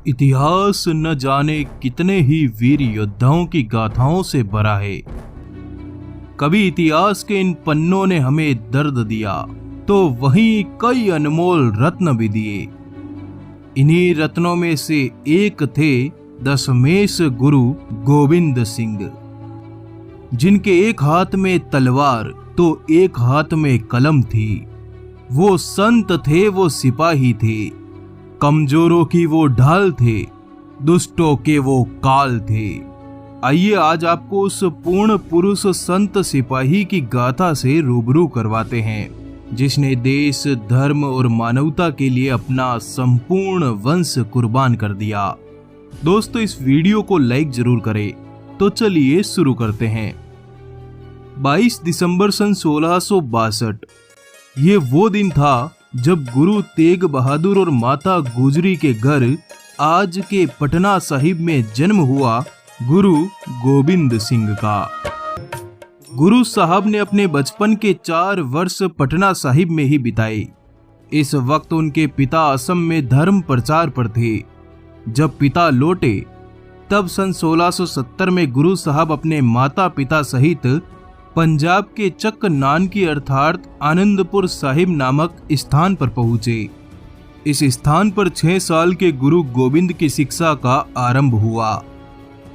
इतिहास न जाने कितने ही वीर योद्धाओं की गाथाओं से भरा है। कभी इतिहास के इन पन्नों ने हमें दर्द दिया तो वहीं कई अनमोल रत्न भी दिए। इन्हीं रत्नों में से एक थे दशमेश गुरु गोविंद सिंह, जिनके एक हाथ में तलवार तो एक हाथ में कलम थी। वो संत थे, वो सिपाही थे, कमजोरों की वो ढाल थे, दुष्टों के वो काल थे। आइए आज आपको उस पूर्ण पुरुष संत सिपाही की गाथा से रूबरू करवाते हैं, जिसने देश, धर्म और मानवता के लिए अपना संपूर्ण वंश कुर्बान कर दिया। दोस्तों, इस वीडियो को लाइक जरूर करें। तो चलिए शुरू करते हैं। 22 दिसंबर सन 1662 ये वो दिन था जब गुरु तेग बहादुर और माता गुजरी के घर आज के पटना साहिब में जन्म हुआ गुरु गोविंद सिंह का। गुरु साहब ने अपने बचपन के 4 वर्ष पटना साहिब में ही बिताए। इस वक्त उनके पिता असम में धर्म प्रचार पर थे। जब पिता लौटे तब सन 1670 में गुरु साहब अपने माता पिता सहित पंजाब के चक नानकी अर्थात आनंदपुर साहिब नामक स्थान पर पहुंचे। इस स्थान पर 6 साल के गुरु गोविंद की शिक्षा का आरंभ हुआ।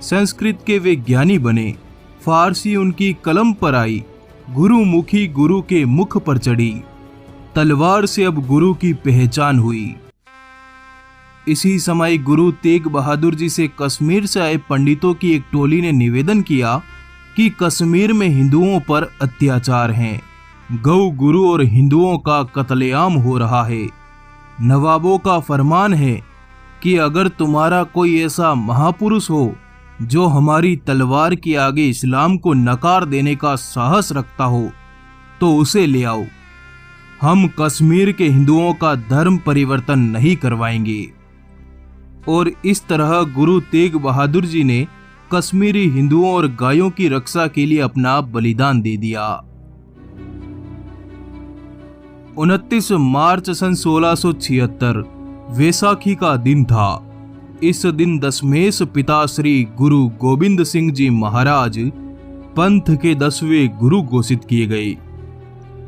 संस्कृत के वे ज्ञानी बने, फारसी उनकी कलम पर आई, गुरुमुखी गुरु के मुख पर चढ़ी, तलवार से अब गुरु की पहचान हुई। इसी समय गुरु तेग बहादुर जी से कश्मीर से आए पंडितों की एक टोली ने निवेदन किया कि कश्मीर में हिंदुओं पर अत्याचार हैं, गौ गुरु और हिंदुओं का कत्लेआम हो रहा है। नवाबों का फरमान है कि अगर तुम्हारा कोई ऐसा महापुरुष हो जो हमारी तलवार के आगे इस्लाम को नकार देने का साहस रखता हो तो उसे ले आओ। हम कश्मीर के हिंदुओं का धर्म परिवर्तन नहीं करवाएंगे। और इस तरह गुरु तेग बहादुर जी ने कश्मीरी हिंदुओं और गायों की रक्षा के लिए अपना बलिदान दे दिया। 29 मार्च सन 1676 वैसाखी का दिन था। इस दिन दशमेश पिता श्री गुरु गोविंद सिंह जी महाराज पंथ के 10वें गुरु घोषित किए गए।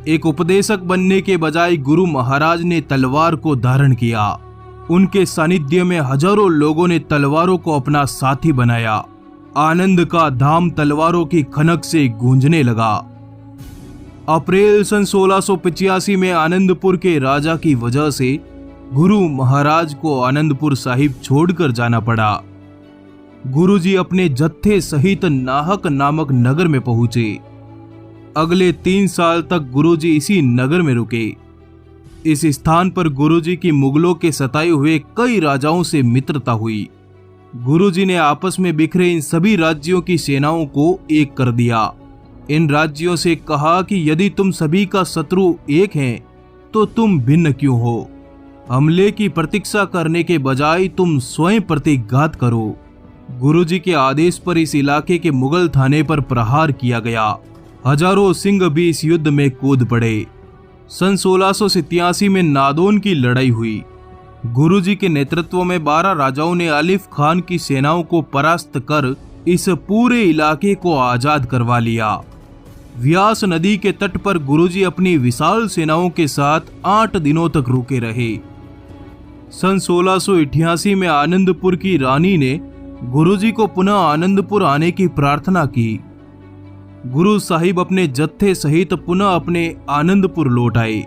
एक उपदेशक बनने के बजाय गुरु महाराज ने तलवार को धारण किया। उनके सानिध्य में हजारों लोगों ने तलवारों को अपना साथी बनाया। आनंद का धाम तलवारों की खनक से गूंजने लगा। अप्रैल सन 1685 में आनंदपुर के राजा की वजह से गुरु महाराज को आनंदपुर साहिब छोड़कर जाना पड़ा। गुरुजी अपने जत्थे सहित नाहक नामक नगर में पहुंचे। अगले 3 साल तक गुरुजी इसी नगर में रुके। इस स्थान पर गुरुजी की मुगलों के सताए हुए कई राजाओं से मित्रता हुई। गुरुजी ने आपस में बिखरे इन सभी राज्यों की सेनाओं को एक कर दिया। इन राज्यों से कहा कि यदि तुम सभी का शत्रु एक है तो तुम भिन्न क्यों हो? हमले की प्रतीक्षा करने के बजाय तुम स्वयं प्रतिघात करो। गुरुजी के आदेश पर इस इलाके के मुगल थाने पर प्रहार किया गया। हजारों सिंह भी इस युद्ध में कूद पड़े। सन 1687 में नादौन की लड़ाई हुई। गुरुजी के नेतृत्व में 12 राजाओं ने आलिफ खान की सेनाओं को परास्त कर इस पूरे इलाके को आजाद करवा लिया। व्यास नदी के तट पर गुरुजी अपनी विशाल सेनाओं के साथ 8 दिनों तक रुके रहे। सन 1688 में आनंदपुर की रानी ने गुरुजी को पुनः आनंदपुर आने की प्रार्थना की। गुरु साहिब अपने जत्थे सहित पुनः अपने आनंदपुर लौट आए।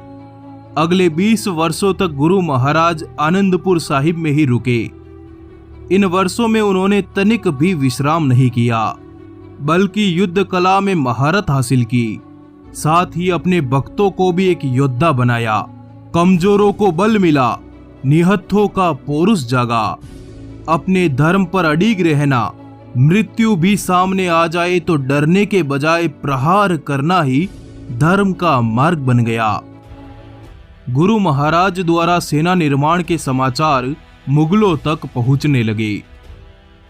अगले 20 वर्षों तक गुरु महाराज आनंदपुर साहिब में ही रुके। इन वर्षों में उन्होंने तनिक भी विश्राम नहीं किया, बल्कि युद्ध कला में महारत हासिल की। साथ ही अपने भक्तों को भी एक योद्धा बनाया। कमजोरों को बल मिला, निहत्थों का पौरुष जागा। अपने धर्म पर अडिग रहना, मृत्यु भी सामने आ जाए तो डरने के बजाय प्रहार करना ही धर्म का मार्ग बन गया। गुरु महाराज द्वारा सेना निर्माण के समाचार मुगलों तक पहुंचने लगे।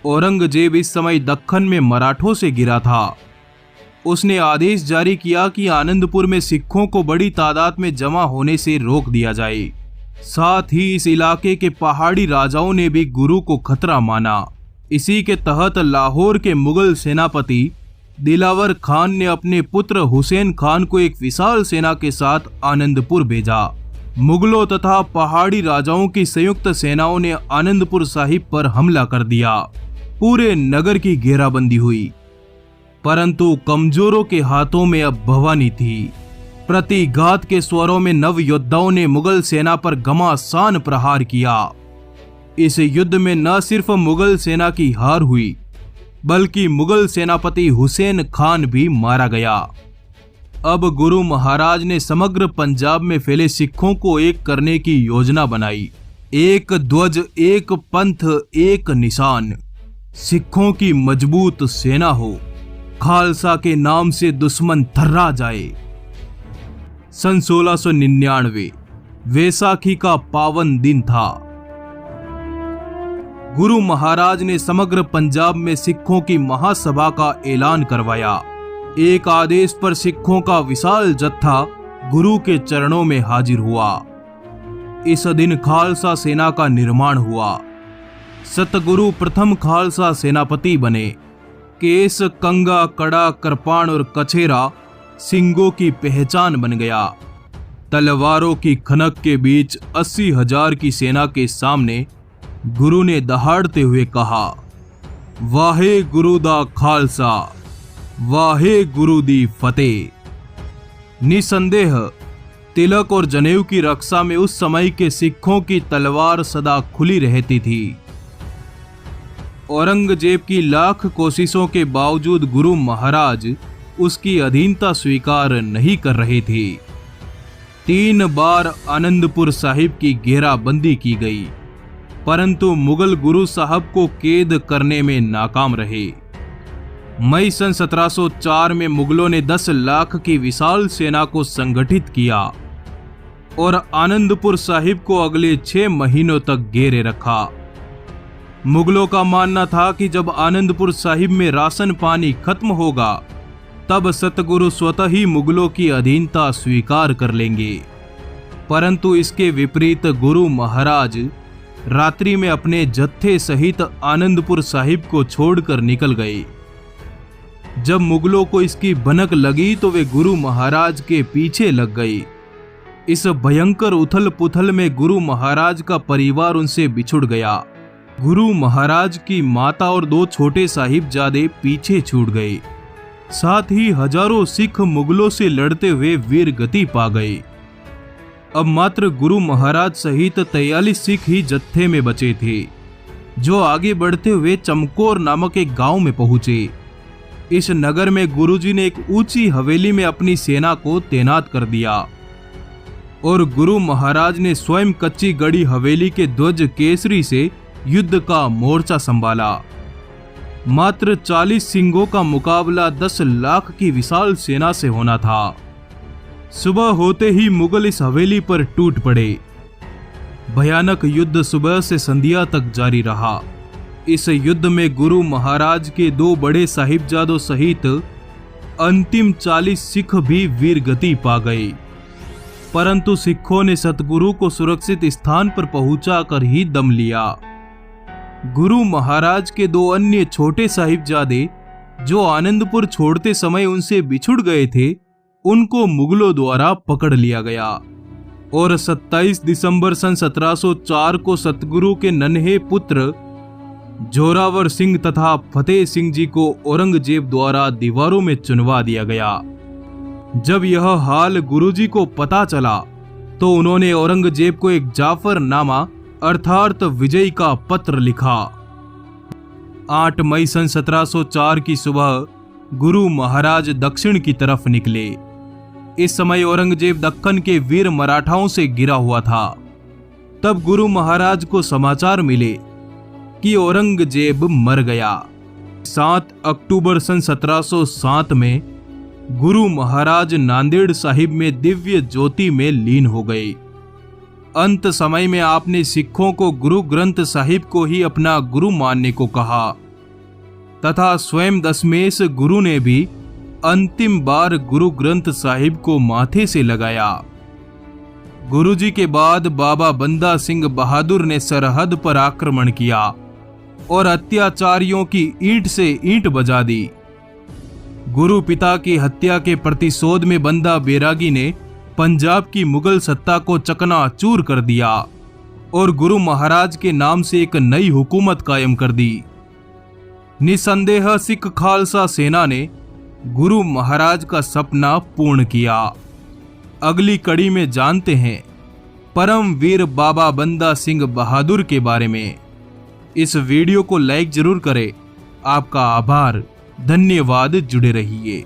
औरंगजेब इस समय दक्कन में मराठों से घिरा था। उसने आदेश जारी किया कि आनंदपुर में सिखों को बड़ी तादाद में जमा होने से रोक दिया जाए। साथ ही इस इलाके के पहाड़ी राजाओं ने भी गुरु को खतरा माना। इसी के तहत लाहौर के मुगल सेनापति दिलावर खान ने अपने पुत्र हुसैन खान को एक विशाल सेना के साथ आनंदपुर भेजा। मुगलों तथा पहाड़ी राजाओं की संयुक्त सेनाओं ने आनंदपुर साहिब पर हमला कर दिया। पूरे नगर की घेराबंदी हुई, परंतु कमजोरों के हाथों में अब भवानी थी। प्रतिघात के स्वरों में नव योद्धाओं ने मुगल सेना पर घमासान प्रहार किया। इस युद्ध में न सिर्फ मुगल सेना की हार हुई, बल्कि मुगल सेनापति हुसैन खान भी मारा गया। अब गुरु महाराज ने समग्र पंजाब में फैले सिखों को एक करने की योजना बनाई। एक ध्वज, एक पंथ, एक निशान। सिखों की मजबूत सेना हो, खालसा के नाम से दुश्मन थर्रा जाए। सन 1699 वैसाखी का पावन दिन था। गुरु महाराज ने समग्र पंजाब में सिखों की महासभा का ऐलान करवाया। एक आदेश पर सिखों का विशाल जत्था गुरु के चरणों में हाजिर हुआ। इस दिन खालसा सेना का निर्माण हुआ। सतगुरु प्रथम खालसा सेनापति बने। केस, कंगा, कड़ा, कृपाण और कछेरा सिंगों की पहचान बन गया। तलवारों की खनक के बीच 80,000 की सेना के सामने गुरु ने दहाड़ते हुए कहा, वाहे गुरु दा खालसा, वाहे गुरु दी फतेह। निसंदेह तिलक और जनेऊ की रक्षा में उस समय के सिखों की तलवार सदा खुली रहती थी। औरंगजेब की लाख कोशिशों के बावजूद गुरु महाराज उसकी अधीनता स्वीकार नहीं कर रहे थे। 3 बार आनंदपुर साहिब की घेराबंदी की गई, परंतु मुगल गुरु साहब को कैद करने में नाकाम रहे। मई सन 1704 में मुगलों ने 10 लाख की विशाल सेना को संगठित किया और आनंदपुर साहिब को अगले 6 महीनों तक घेरे रखा। मुगलों का मानना था कि जब आनंदपुर साहिब में राशन पानी खत्म होगा, तब सतगुरु स्वतः ही मुगलों की अधीनता स्वीकार कर लेंगे। परंतु इसके विपरीत गुरु महाराज रात्रि में अपने जत्थे सहित आनंदपुर साहिब को छोड़कर निकल गए। जब मुगलों को इसकी भनक लगी तो वे गुरु महाराज के पीछे लग गए। इस भयंकर उथल पुथल में गुरु महाराज का परिवार उनसे बिछुड़ गया। गुरु महाराज की माता और 2 छोटे साहिबजादे पीछे छूट गए। साथ ही हजारों सिख मुगलों से लड़ते हुए वीर गति पा गए। अब मात्र गुरु महाराज सहित 43 सिख ही जत्थे में बचे थे, जो आगे बढ़ते हुए चमकोर नामक एक गांव में पहुंचे। इस नगर में गुरुजी ने एक ऊंची हवेली में अपनी सेना को तैनात कर दिया और गुरु महाराज ने स्वयं कच्ची गढ़ी हवेली के ध्वज केसरी से युद्ध का मोर्चा संभाला। मात्र 40 सिंगों का मुकाबला 10 लाख की विशाल सेना से होना था। सुबह होते ही मुगल इस हवेली पर टूट पड़े। भयानक युद्ध सुबह से संध्या तक जारी रहा। इस युद्ध में गुरु महाराज के 2 बड़े साहिबजादों सहित अंतिम 40 सिख भी वीरगति पा गए, परंतु सिखों ने सतगुरु को सुरक्षित स्थान पर पहुंचाकर ही दम लिया। गुरु महाराज के 2 अन्य छोटे साहिबजादे जो आनंदपुर छोड़ते समय उनसे बिछुड़ गए थे, उनको मुगलों द्वारा पकड़ लिया गया और 27 दिसंबर सन 1704 को सतगुरु के नन्हे पुत्र जोरावर सिंह तथा फतेह सिंह जी को औरंगजेब द्वारा दीवारों में चुनवा दिया गया। जब यह हाल गुरुजी को पता चला तो उन्होंने औरंगजेब को एक जाफरनामा अर्थात विजय का पत्र लिखा। 8 मई सन 1704 की सुबह गुरु महाराज दक्षिण की तरफ निकले। इस समय औरंगजेब दक्कन के वीर मराठाओं से घिरा हुआ था। तब गुरु महाराज को समाचार मिले कि औरंगजेब मर गया। 7 अक्टूबर सन 1707 में गुरु महाराज नांदेड़ साहिब में दिव्य ज्योति में लीन हो गए। अंत समय में आपने सिखों को गुरु ग्रंथ साहिब को ही अपना गुरु मानने को कहा तथा स्वयं दशमेश गुरु ने भी अंतिम बार गुरु ग्रंथ साहिब को माथे से लगाया। गुरुजी के बाद बाबा बंदा सिंह बहादुर ने सरहद पर आक्रमण किया और अत्याचारियों की ईंट से ईंट बजा दी। गुरु पिता की हत्या के प्रतिशोध में बंदा बैरागी ने पंजाब की मुगल सत्ता को चकनाचूर कर दिया और गुरु महाराज के नाम से एक नई हुकूमत कायम कर दी। निसंदेह सिख खालसा सेना ने गुरु महाराज का सपना पूर्ण किया। अगली कड़ी में जानते हैं परम वीर बाबा बंदा सिंह बहादुर के बारे में। इस वीडियो को लाइक जरूर करें। आपका आभार, धन्यवाद। जुड़े रहिए।